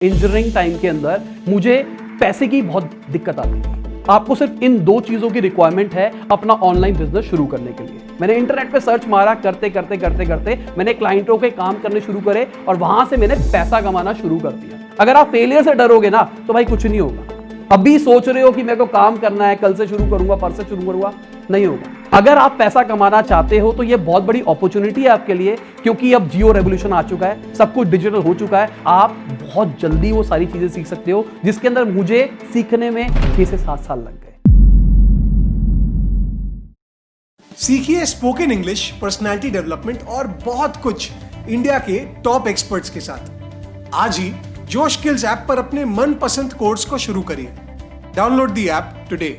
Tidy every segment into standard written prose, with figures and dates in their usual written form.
Engineering time के अंदर मुझे पैसे की बहुत दिक्कत आती थी। आपको सिर्फ इन दो चीजों की रिक्वायरमेंट है अपना ऑनलाइन बिजनेस शुरू करने के लिए। मैंने इंटरनेट पे सर्च मारा, करते करते करते करते मैंने क्लाइंटों के काम करने शुरू करे और वहां से मैंने पैसा कमाना शुरू कर दिया। अगर आप फेलियर से डरोगे ना तो भाई कुछ नहीं होगा। अभी सोच रहे हो कि मेरे को काम करना है, कल से शुरू करूंगा, परसों से शुरू करूंगा, नहीं होगा। अगर आप पैसा कमाना चाहते हो तो ये बहुत बड़ी अपॉर्चुनिटी है आपके लिए, क्योंकि अब जियो रेवोल्यूशन आ चुका है, सब कुछ डिजिटल हो चुका है। आप बहुत जल्दी वो सारी चीजें सीख सकते हो जिसके अंदर मुझे सीखने में 6 से 7 साल लग गए। सीखिए स्पोकन इंग्लिश, पर्सनालिटी डेवलपमेंट और बहुत कुछ इंडिया के टॉप एक्सपर्ट्स के साथ। आज ही जोश स्किल्स ऐप पर अपने मनपसंद कोर्स को शुरू करिए। Download the app today.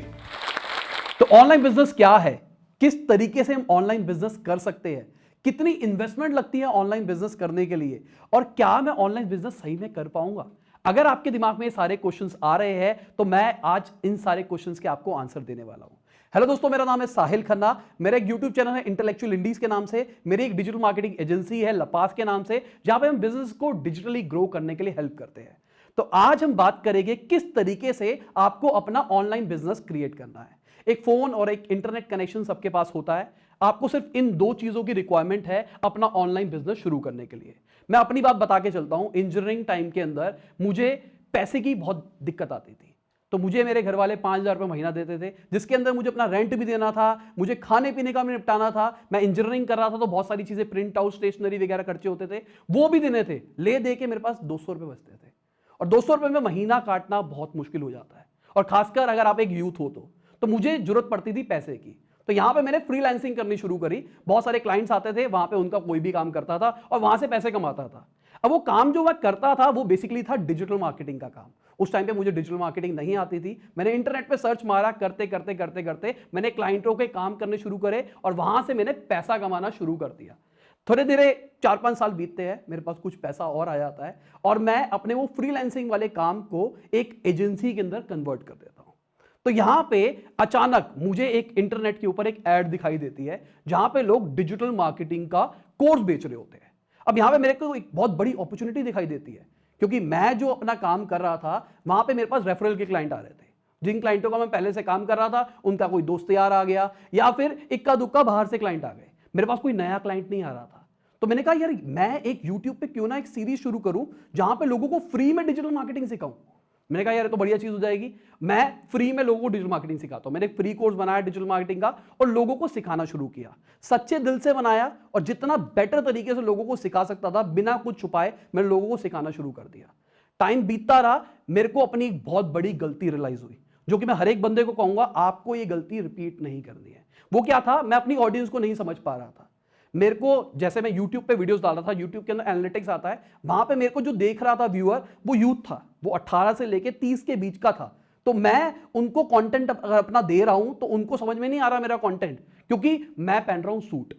तो ऑनलाइन बिजनेस क्या है, किस तरीके से हम ऑनलाइन बिजनेस कर सकते हैं, कितनी इन्वेस्टमेंट लगती है ऑनलाइन बिजनेस करने के लिए, और क्या मैं ऑनलाइन बिजनेस सही में कर पाऊंगा। अगर आपके दिमाग में ये सारे क्वेश्चंस आ रहे हैं तो मैं आज इन सारे क्वेश्चंस के आपको आंसर देने वाला हूं। हेलो दोस्तों, मेरा नाम है साहिल खन्ना। मेरा एक यूट्यूब चैनल है इंटेलेक्चुअल इंडीज के नाम से। मेरी एक डिजिटल मार्केटिंग एजेंसी है लपास के नाम से, जहां पे हम बिजनेस को डिजिटली ग्रो करने के लिए हेल्प करते हैं। तो आज हम बात करेंगे किस तरीके से आपको अपना ऑनलाइन बिजनेस क्रिएट करना है। एक फोन और एक इंटरनेट कनेक्शन सबके पास होता है। आपको सिर्फ इन दो चीजों की रिक्वायरमेंट है अपना ऑनलाइन बिजनेस शुरू करने के लिए। मैं अपनी बात बता के चलता हूं। इंजीनियरिंग टाइम के अंदर मुझे पैसे की बहुत दिक्कत आती थी। तो मुझे मेरे घर वाले 5,000 रुपये महीना देते थे, जिसके अंदर मुझे अपना रेंट भी देना था, मुझे खाने पीने का भी निपटाना था। मैं इंजीनियरिंग कर रहा था तो बहुत सारी चीजें, प्रिंट आउट, स्टेशनरी वगैरह खर्चे होते थे, वो भी देने थे। ले दे के मेरे पास 200 रुपये बचते थे, और 200 रुपये में महीना काटना बहुत मुश्किल हो जाता है। और खासकर अगर आप एक यूथ हो तो मुझे जरूरत पड़ती थी पैसे की। तो यहां पे मैंने फ्रीलांसिंग करनी शुरू करी। बहुत सारे क्लाइंट्स आते थे, वहां पे उनका कोई भी काम करता था और वहां से पैसे कमाता था। अब वो काम जो मैं करता था वो बेसिकली था डिजिटल मार्केटिंग का काम। उस टाइम पे मुझे डिजिटल मार्केटिंग नहीं आती थी। मैंने इंटरनेट पे सर्च मारा, करते करते करते करते मैंने क्लाइंटों के काम करने शुरू करे और वहां से मैंने पैसा कमाना शुरू कर दिया। थोड़े धीरे 4-5 साल बीतते हैं, मेरे पास कुछ पैसा और आ जाता है और मैं अपने वो फ्रीलांसिंग वाले काम को एक एजेंसी के अंदर कन्वर्ट कर देता हूं। तो यहां पे अचानक मुझे एक इंटरनेट के ऊपर एक ऐड दिखाई देती है, जहां पे लोग डिजिटल मार्केटिंग का कोर्स बेच रहे होते हैं। अब यहां पे मेरे को एक बहुत बड़ी अपॉर्चुनिटी दिखाई देती है, क्योंकि मैं जो अपना काम कर रहा था वहां पे मेरे पास रेफरल के क्लाइंट आ रहे थे। जिन क्लाइंटों का मैं पहले से काम कर रहा था उनका कोई दोस्त यार आ गया, या फिर इक्का दुक्का बाहर से क्लाइंट आ गए। मेरे पास कोई नया क्लाइंट नहीं आ रहा था। तो मैंने कहा यार, मैं एक यूट्यूब पे क्यों ना एक सीरीज शुरू करूं जहां पे लोगों को फ्री में डिजिटल मार्केटिंग सिखाऊं। मैंने कहा यार, तो बढ़िया चीज हो जाएगी, मैं फ्री में लोगों को डिजिटल मार्केटिंग सिखाता हूं। मैंने एक फ्री कोर्स बनाया डिजिटल मार्केटिंग का और लोगों को सिखाना शुरू किया। सच्चे दिल से बनाया और जितना बेटर तरीके से लोगों को सिखा सकता था बिना कुछ छुपाए, मैंने लोगों को सिखाना शुरू कर दिया। टाइम बीतता रहा, मेरे को अपनी एक बहुत बड़ी गलती रियलाइज हुई, जो कि मैं हर एक बंदे को कहूंगा आपको ये गलती रिपीट नहीं करनी है। वो क्या था, मैं अपनी ऑडियंस को नहीं समझ पा रहा था। मेरे को, जैसे मैं YouTube पे वीडियोस डाल रहा था, YouTube के अंदर एनालिटिक्स आता है, वहां पे मेरे को जो देख रहा था व्यूअर, वो यूथ था, वो 18 से लेके 30 के बीच का था। तो मैं उनको कंटेंट अगर अपना दे रहा हूं तो उनको समझ में नहीं आ रहा मेरा कंटेंट, क्योंकि मैं पहन रहा हूं सूट।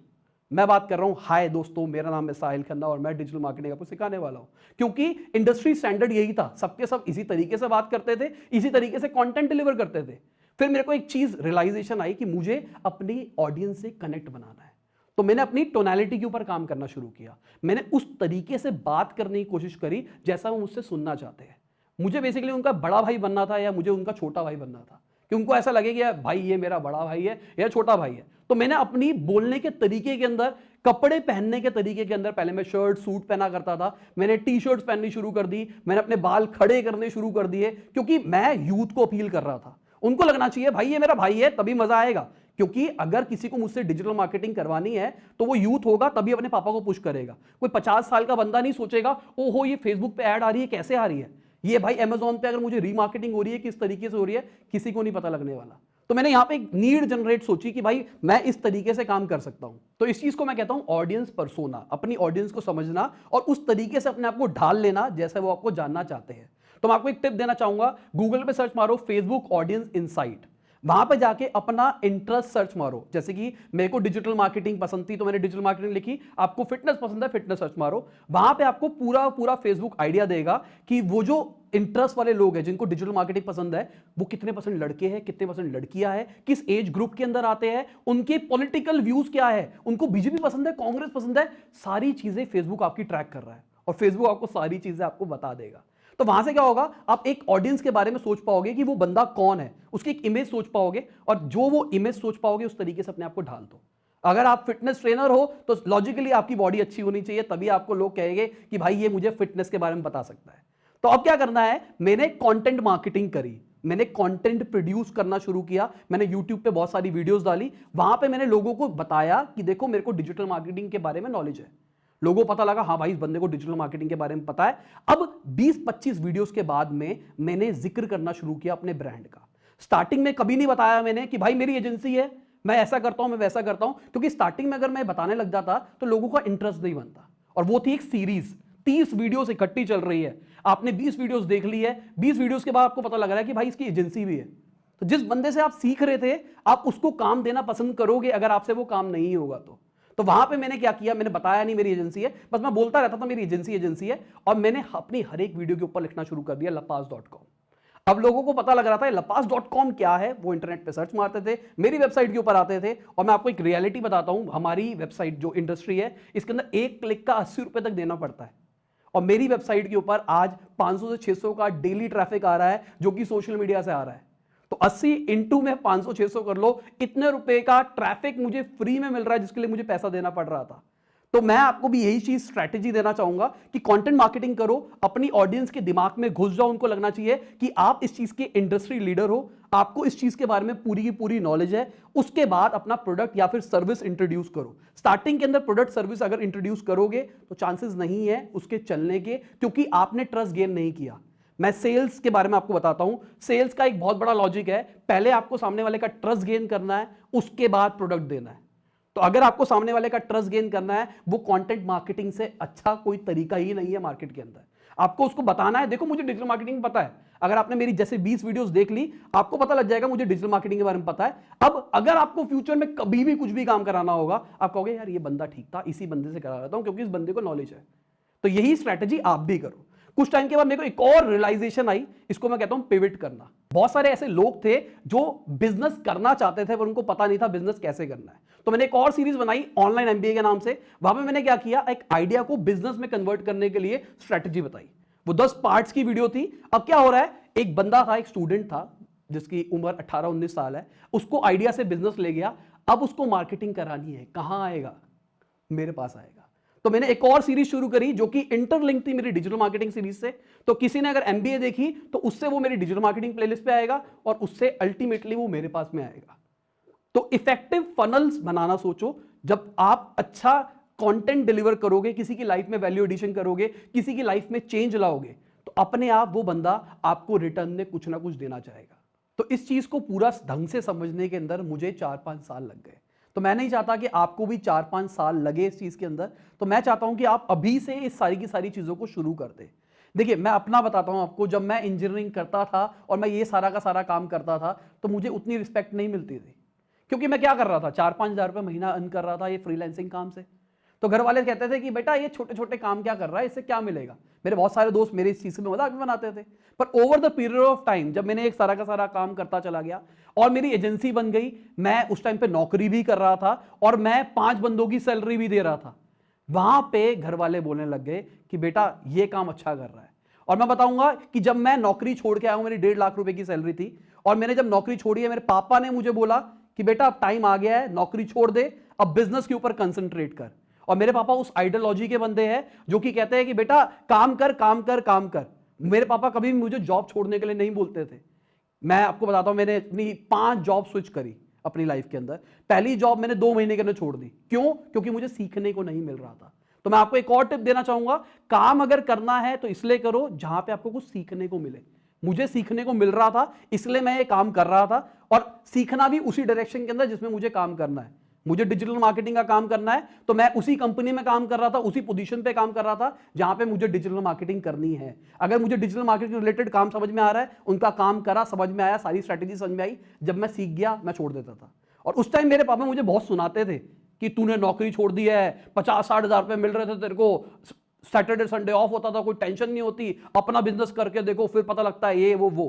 मैं बात कर रहा हूं, हाय दोस्तों, मेरा नाम है साहिल खन्ना और मैं डिजिटल मार्केटिंग आपको सिखाने वाला हूं। क्योंकि इंडस्ट्री स्टैंडर्ड यही था, सबके सब इसी तरीके से बात करते थे, इसी तरीके से कंटेंट डिलीवर करते थे। फिर मेरे को एक चीज रियलाइजेशन आई कि मुझे अपनी ऑडियंस से कनेक्ट बनाना है। तो मैंने अपनी टोनैलिटी के ऊपर काम करना शुरू किया। मैंने उस तरीके से बात करने की कोशिश करी जैसा वो मुझसे सुनना चाहते हैं। मुझे बेसिकली उनका बड़ा भाई बनना था या मुझे उनका छोटा भाई बनना था, कि उनको ऐसा लगे कि भाई ये मेरा बड़ा भाई है या छोटा भाई है। तो मैंने अपनी बोलने के तरीके के अंदर, कपड़े पहनने के तरीके के अंदर, पहले मैं शर्ट सूट पहना करता था, मैंने टी शर्ट्स पहननी शुरू कर दी, मैंने अपने बाल खड़े करने शुरू कर दिए, क्योंकि मैं यूथ को अपील कर रहा था। उनको लगना चाहिए भाई ये मेरा भाई है, तभी मजा आएगा। क्योंकि अगर किसी को मुझसे डिजिटल मार्केटिंग करवानी है तो वो यूथ होगा, तभी अपने पापा को पुश करेगा। कोई 50 साल का बंदा नहीं सोचेगा ओहो ये फेसबुक पे ऐड आ रही है, कैसे आ रही है, ये भाई अमेजोन पे अगर मुझे रीमार्केटिंग हो रही है किस तरीके से हो रही है, किसी को नहीं पता लगने वाला। तो मैंने यहां पे एक नीड जनरेट सोची कि भाई मैं इस तरीके से काम कर सकता हूं। तो इस चीज को मैं कहता हूं ऑडियंस पर्सोना, अपनी ऑडियंस को समझना और उस तरीके से अपने आप को ढाल लेना जैसे वो आपको जानना चाहते हैं। तो मैं आपको एक टिप देना चाहूंगा, गूगल पे सर्च मारो फेसबुक ऑडियंस इनसाइट, वहां पे जाके अपना इंटरेस्ट सर्च मारो। जैसे कि मेरे को डिजिटल मार्केटिंग पसंद थी तो मैंने डिजिटल मार्केटिंग लिखी, आपको फिटनेस पसंद है फिटनेस सर्च मारो। वहां पे आपको पूरा पूरा फेसबुक आइडिया देगा कि वो जो इंटरेस्ट वाले लोग हैं जिनको डिजिटल मार्केटिंग पसंद है, वो कितने परसेंट लड़के हैं, कितने परसेंट लड़कियां हैं, किस एज ग्रुप के अंदर आते हैं, उनके पॉलिटिकल व्यूज क्या है, उनको बीजेपी पसंद है, कांग्रेस पसंद है, सारी चीजें फेसबुक आपकी ट्रैक कर रहा है और फेसबुक आपको सारी चीजें आपको बता देगा। तो वहां से क्या होगा, आप एक ऑडियंस के बारे में सोच पाओगे कि वो बंदा कौन है, उसकी एक इमेज सोच पाओगे, और जो वो इमेज सोच पाओगे उस तरीके से अपने आप को ढाल दो। अगर आप फिटनेस ट्रेनर हो तो लॉजिकली आपकी बॉडी अच्छी होनी चाहिए, तभी आपको लोग कहेंगे कि भाई ये मुझे फिटनेस के बारे में बता सकता है। तो अब क्या करना है, मैंने कंटेंट मार्केटिंग करी, मैंने कंटेंट प्रोड्यूस करना शुरू किया, मैंने YouTube पे बहुत सारी वीडियोस डाली, वहां पे मैंने लोगों को बताया कि देखो मेरे को डिजिटल मार्केटिंग के बारे में नॉलेज है। लोगों को पता लगा हाँ भाई इस बंदे को डिजिटल मार्केटिंग के बारे में पता है। अब 20-25 वीडियोस के बाद में मैंने जिक्र करना शुरू किया अपने ब्रांड का। स्टार्टिंग में कभी नहीं बताया मैंने कि भाई मेरी एजेंसी है, मैं ऐसा करता हूं, मैं वैसा करता हूं, क्योंकि स्टार्टिंग में अगर मैं बताने लग जाता तो लोगों का इंटरेस्ट नहीं बनता। और वो थी एक सीरीज, 30 वीडियोस इकट्ठी चल रही है, आपने 20 वीडियोस देख ली है, 20 वीडियोस के बाद आपको पता लग रहा है कि भाई इसकी एजेंसी भी है। तो जिस बंदे से आप सीख रहे थे आप उसको काम देना पसंद करोगे अगर आपसे वो काम नहीं होगा तो वहां पे मैंने क्या किया, मैंने बताया नहीं मेरी एजेंसी है, बस मैं बोलता रहता था मेरी एजेंसी है, और मैंने अपनी हर एक वीडियो के ऊपर लिखना शुरू कर दिया lapas.com। अब लोगों को पता लग रहा था lapas.com क्या है, वो इंटरनेट पे सर्च मारते थे, मेरी वेबसाइट के ऊपर आते थे। और मैं आपको एक रियलिटी बताता हूं, हमारी वेबसाइट जो इंडस्ट्री है इसके अंदर एक क्लिक का 80 रुपए तक देना पड़ता है, और मेरी वेबसाइट के ऊपर आज 500 से 600 का डेली ट्रैफिक आ रहा है जो कि सोशल मीडिया से आ रहा है। तो 80 इंटू में 500-600 कर लो, इतने रुपए का ट्रैफिक मुझे फ्री में मिल रहा है जिसके लिए मुझे पैसा देना पड़ रहा था। तो मैं आपको भी यही चीज स्ट्रैटेजी देना चाहूंगा कि कंटेंट मार्केटिंग करो, अपनी ऑडियंस के दिमाग में घुस जाओ, उनको लगना चाहिए कि आप इस चीज के इंडस्ट्री लीडर हो, आपको इस चीज के बारे में पूरी की पूरी नॉलेज है। उसके बाद अपना प्रोडक्ट या फिर सर्विस इंट्रोड्यूस करो। स्टार्टिंग के अंदर प्रोडक्ट सर्विस अगर इंट्रोड्यूस करोगे तो चांसेस नहीं है उसके चलने के, क्योंकि आपने ट्रस्ट गेन नहीं किया। मैं सेल्स के बारे में आपको बताता हूं, सेल्स का एक बहुत बड़ा लॉजिक है, पहले आपको सामने वाले का ट्रस्ट गेन करना है, उसके बाद प्रोडक्ट देना है। तो अगर आपको सामने वाले का ट्रस्ट गेन करना है, वो कंटेंट मार्केटिंग से अच्छा कोई तरीका ही नहीं है मार्केट के अंदर। आपको उसको बताना है देखो मुझे डिजिटल मार्केटिंग पता है। अगर आपने मेरी जैसे 20 वीडियोस देख ली, आपको पता लग जाएगा मुझे डिजिटल मार्केटिंग के बारे में पता है। अब अगर आपको फ्यूचर में कभी भी कुछ भी काम कराना होगा, आप कहोगे यार ये बंदा ठीक था, इसी बंदे से करा लेता हूं क्योंकि इस बंदे को नॉलेज है। तो यही स्ट्रैटेजी आप भी करो। कुछ टाइम के बाद मेरे को एक और रियलाइजेशन आई, इसको मैं कहता हूं पिवट करना। बहुत सारे ऐसे लोग थे जो बिजनेस करना चाहते थे पर उनको पता नहीं था बिजनेस कैसे करना है। तो मैंने एक और सीरीज बनाई ऑनलाइन एमबीए के नाम से। वहां पे मैंने क्या किया, एक आइडिया को बिजनेस में कन्वर्ट करने के लिए स्ट्रैटेजी बताई। वो 10 पार्ट्स की वीडियो थी। अब क्या हो रहा है, एक बंदा था, एक स्टूडेंट था जिसकी उम्र 18-19 साल है, उसको आइडिया से बिजनेस ले गया। अब उसको मार्केटिंग करानी है, कहां आएगा, मेरे पास आएगा। तो मैंने एक और सीरीज शुरू करी जो कि इंटरलिंक थी मेरी डिजिटल मार्केटिंग सीरीज से। तो किसी ने अगर एमबीए देखी तो उससे वो मेरी डिजिटल मार्केटिंग प्लेलिस्ट पे आएगा और उससे अल्टीमेटली वो मेरे पास में आएगा। तो इफेक्टिव फनल्स बनाना सोचो। जब आप अच्छा कंटेंट डिलीवर करोगे, किसी की लाइफ में वैल्यू एडिशन करोगे, किसी की लाइफ में चेंज लाओगे, तो अपने आप वो बंदा आपको रिटर्न में कुछ ना कुछ देना चाहेगा। तो इस चीज को पूरा ढंग से समझने के अंदर मुझे 4-5 साल लग गए। तो मैं नहीं चाहता कि आपको भी 4-5 साल लगे इस चीज के अंदर। तो मैं चाहता हूं कि आप अभी से इस सारी की सारी चीजों को शुरू कर दे। देखिए मैं अपना बताता हूं आपको, जब मैं इंजीनियरिंग करता था और मैं ये सारा का सारा काम करता था तो मुझे उतनी रिस्पेक्ट नहीं मिलती थी, क्योंकि मैं क्या कर रहा था, 4-5 हज़ार रुपये महीना अर्न कर रहा था ये फ्रीलांसिंग काम से। तो घर वाले कहते थे कि बेटा ये छोटे छोटे काम क्या कर रहा है, इससे क्या मिलेगा। मेरे बहुत सारे दोस्त मेरे इस चीज में मजाक भी बनाते थे। पर over the period of time जब मैंने एक सारा का सारा काम करता चला गया और मेरी एजेंसी बन गई, मैं उस टाइम पे नौकरी भी कर रहा था और मैं 5 बंदों की सैलरी भी दे रहा था, वहां पे घर वाले बोलने लग गए कि बेटा ये काम अच्छा कर रहा है। और मैं बताऊंगा कि जब मैं नौकरी छोड़ के आया हूं, मेरी 1.5 लाख रुपए की सैलरी थी, और मैंने जब नौकरी छोड़ी है, मेरे पापा ने मुझे बोला कि बेटा अब टाइम आ गया है, नौकरी छोड़ दे, अब बिजनेस के ऊपर कंसंट्रेट कर। और मेरे पापा उस आइडियोलॉजी के बंदे हैं जो कि कहते हैं कि बेटा काम कर काम कर काम कर। मेरे पापा कभी भी मुझे जॉब छोड़ने के लिए नहीं बोलते थे। मैं आपको बताता हूं, मैंने अपनी 5 जॉब स्विच करी अपनी लाइफ के अंदर। पहली जॉब मैंने 2 महीने के अंदर छोड़ दी। क्यों? क्योंकि मुझे सीखने को नहीं मिल रहा था। तो मैं आपको एक और टिप देना चाहूंगा, काम अगर करना है तो इसलिए करो जहां पे आपको कुछ सीखने को मिले। मुझे सीखने को मिल रहा था इसलिए मैं ये काम कर रहा था, और सीखना भी उसी डायरेक्शन के अंदर जिसमें मुझे काम करना है। मुझे डिजिटल मार्केटिंग का काम करना है तो मैं उसी कंपनी में काम कर रहा था, उसी पोजीशन पे काम कर रहा था जहां पे मुझे डिजिटल मार्केटिंग करनी है। अगर मुझे डिजिटल मार्केटिंग रिलेटेड काम समझ में आ रहा है, उनका काम करा, समझ में आया, सारी स्ट्रैटेजी समझ में आई, जब मैं सीख गया मैं छोड़ देता था। और उस टाइम मेरे पापा मुझे बहुत सुनाते थे कि तूने नौकरी छोड़ दी है, 50-60 हज़ार रुपए मिल रहे थे तेरे को, सैटरडे संडे ऑफ होता था, कोई टेंशन नहीं होती, अपना बिजनेस करके देखो फिर पता लगता है ये वो।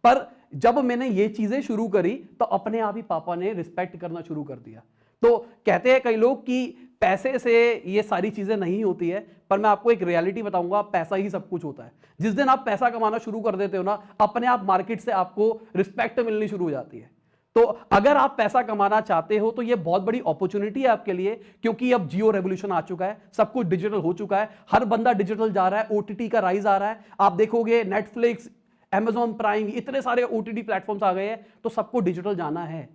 पर जब मैंने ये चीजें शुरू करी तो अपने आप ही पापा ने रिस्पेक्ट करना शुरू कर दिया। तो कहते हैं कई लोग कि पैसे से ये सारी चीजें नहीं होती है, पर मैं आपको एक रियलिटी बताऊंगा, पैसा ही सब कुछ होता है। जिस दिन आप पैसा कमाना शुरू कर देते हो ना, अपने आप मार्केट से आपको रिस्पेक्ट मिलनी शुरू हो जाती है। तो अगर आप पैसा कमाना चाहते हो तो ये बहुत बड़ी अपॉर्चुनिटी है आपके लिए, क्योंकि अब जियो रेवोल्यूशन आ चुका है, सब कुछ डिजिटल हो चुका है, हर बंदा डिजिटल जा रहा है, ओटीटी का राइज आ रहा है। आप देखोगे नेटफ्लिक्स, Amazon प्राइम, इतने सारे ओटीटी प्लेटफॉर्म्स आ गए हैं, तो सबको डिजिटल जाना है।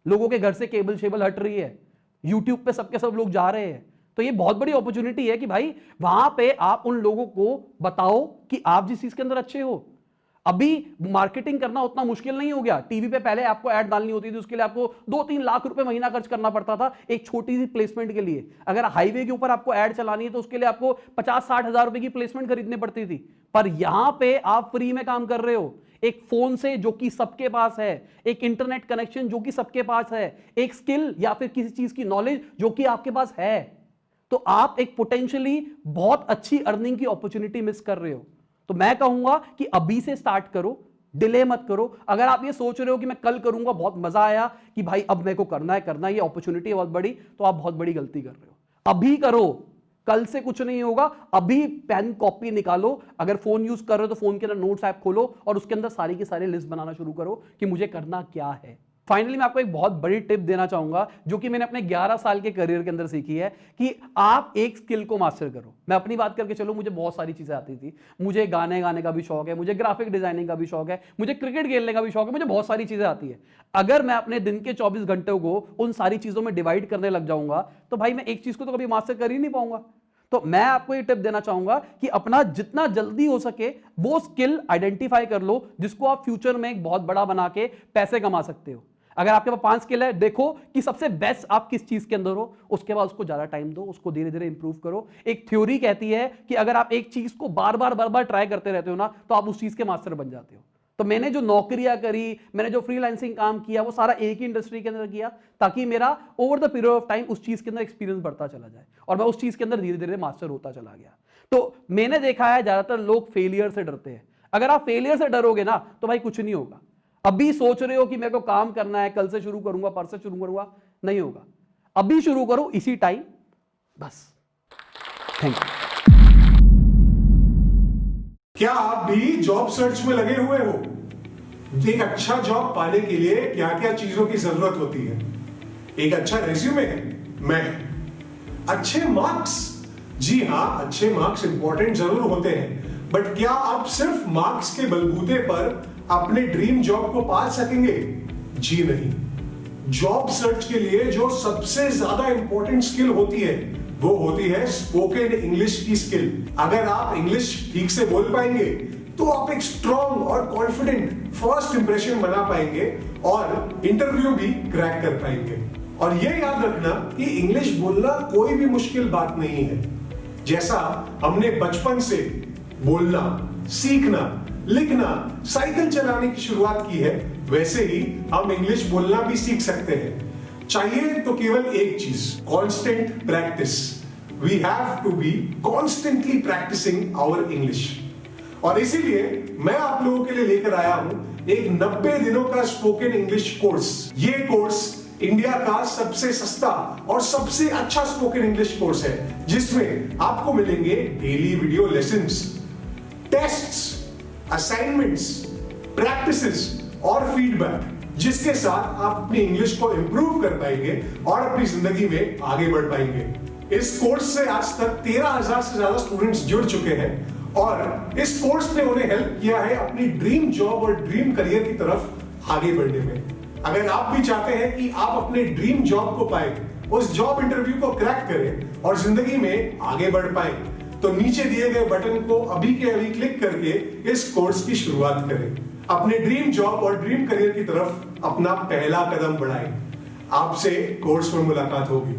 लोगों के घर से केबल शेबल हट रही है, यूट्यूब पे सबके सब लोग जा रहे हैं। तो ये बहुत बड़ी अपॉर्चुनिटी है कि भाई वहां पे आप उन लोगों को बताओ कि आप जिस चीज के अंदर अच्छे हो। अभी मार्केटिंग करना उतना मुश्किल नहीं हो गया। टीवी पे पहले आपको ऐड डालनी होती थी, उसके लिए आपको 2-3 लाख रुपए महीना खर्च करना पड़ता था एक छोटी सी प्लेसमेंट के लिए। अगर हाईवे के ऊपर आपको ऐड चलानी है तो उसके लिए आपको 50-60 हजार रुपए की प्लेसमेंट खरीदनी पड़ती थी। पर यहां पे आप फ्री में काम कर रहे हो, एक फोन से जो कि सबके पास है, एक इंटरनेट कनेक्शन जो कि सबके पास है, एक स्किल या फिर किसी चीज की नॉलेज जो कि आपके पास है। तो आप एक पोटेंशियली बहुत अच्छी अर्निंग की अपॉर्चुनिटी मिस कर रहे हो। तो मैं कहूंगा कि अभी से स्टार्ट करो, डिले मत करो। अगर आप ये सोच रहे हो कि मैं कल करूंगा, बहुत मजा आया कि भाई अब मेरे को करना है, ये अपॉर्चुनिटी है बहुत बड़ी, तो आप बहुत बड़ी गलती कर रहे हो। अभी करो, कल से कुछ नहीं होगा। अभी पेन कॉपी निकालो, अगर फोन यूज कर रहे हो तो फोन के अंदर नोट्स ऐप खोलो और उसके अंदर सारी की सारी लिस्ट बनाना शुरू करो कि मुझे करना क्या है। फाइनली मैं आपको एक बहुत बड़ी टिप देना चाहूंगा जो कि मैंने अपने 11 साल के करियर के अंदर सीखी है कि आप एक स्किल को मास्टर करो। मैं अपनी बात करके चलो, मुझे बहुत सारी चीजें आती थी। मुझे गाने गाने का भी शौक है, मुझे ग्राफिक डिजाइनिंग का भी शौक है, मुझे क्रिकेट खेलने का भी शौक है, मुझे बहुत सारी चीजें आती है। अगर मैं अपने दिन के 24 घंटों को उन सारी चीजों में डिवाइड करने लग जाऊंगा तो भाई मैं एक चीज को तो कभी मास्टर कर ही नहीं पाऊंगा। तो मैं आपको ये टिप देना चाहूंगा कि अपना जितना जल्दी हो सके वो स्किल आइडेंटिफाई कर लो जिसको आप फ्यूचर में एक बहुत बड़ा बना के पैसे कमा सकते हो। अगर आपके पास 5 स्किल है, देखो कि सबसे बेस्ट आप किस चीज के अंदर हो, उसके बाद उसको ज्यादा टाइम दो, उसको धीरे धीरे इंप्रूव करो। एक थ्योरी कहती है कि अगर आप एक चीज को बार बार ट्राई करते रहते हो ना, तो आप उस चीज के मास्टर बन जाते हो। तो मैंने जो नौकरियां करी, मैंने जो फ्रीलांसिंग काम किया, वो सारा एक ही इंडस्ट्री के अंदर किया ताकि मेरा over the period of time उस चीज के अंदर एक्सपीरियंस बढ़ता चला जाए और मैं उस चीज के अंदर धीरे धीरे मास्टर होता चला गया। तो मैंने देखा है ज्यादातर लोग फेलियर से डरते हैं। अगर आप फेलियर से डरोगे ना तो भाई कुछ नहीं होगा। अभी सोच रहे हो कि मेरे को काम करना है, कल से शुरू करूंगा, परसों शुरू करूंगा, नहीं होगा। अभी शुरू करो इसी टाइम, बस। Thank you. क्या आप भी जॉब सर्च में लगे हुए हो? एक अच्छा जॉब पाने के लिए क्या क्या चीजों की जरूरत होती है? एक अच्छा रेज्यूमे, अच्छे मार्क्स। जी हां, अच्छे मार्क्स इंपॉर्टेंट जरूर होते हैं, बट क्या आप सिर्फ मार्क्स के बलबूते पर अपने ड्रीम जॉब को पा सकेंगे? जी नहीं। जॉब सर्च के लिए जो सबसे ज्यादा इंपॉर्टेंट स्किल होती है वो होती है स्पोकन इंग्लिश की स्किल। अगर आप इंग्लिश ठीक से बोल पाएंगे तो आप एक स्ट्रॉन्ग और कॉन्फिडेंट फर्स्ट इंप्रेशन बना पाएंगे और इंटरव्यू भी क्रैक कर पाएंगे। और ये याद रखना कि इंग्लिश बोलना कोई भी मुश्किल बात नहीं है। जैसा हमने बचपन से बोलना, सीखना, लिखना, साइकिल चलाने की शुरुआत की है, वैसे ही हम इंग्लिश बोलना भी सीख सकते हैं। चाहिए तो केवल एक चीज, constant practice. We have to be constantly practising our English. और इसीलिए मैं आप लोगों के लिए लेकर आया हूं एक 90 दिनों का स्पोकन इंग्लिश कोर्स। ये कोर्स इंडिया का सबसे सस्ता और सबसे अच्छा स्पोकन इंग्लिश कोर्स है, जिसमें आपको मिलेंगे daily video lessons, tests, assignments, practices और फीडबैक, जिसके साथ आप अपनी इंग्लिश को इंप्रूव कर पाएंगे और अपनी जिंदगी में आगे बढ़ पाएंगे। इस कोर्स से आज तक 13,000 से ज्यादा स्टूडेंट्स जुड़ चुके हैं और इस कोर्स ने उन्हें हेल्प किया है अपनी ड्रीम जॉब और ड्रीम करियर की तरफ आगे बढ़ने में। अगर आप भी चाहते हैं कि आप अपने ड्रीम जॉब को पाए, उस जॉब इंटरव्यू को क्रैक करें और जिंदगी में आगे बढ़ पाए, तो नीचे दिए गए बटन को अभी के अभी क्लिक करके इस कोर्स की शुरुआत करें। अपने ड्रीम जॉब और ड्रीम करियर की तरफ अपना पहला कदम बढ़ाएं। आपसे कोर्स में मुलाकात होगी।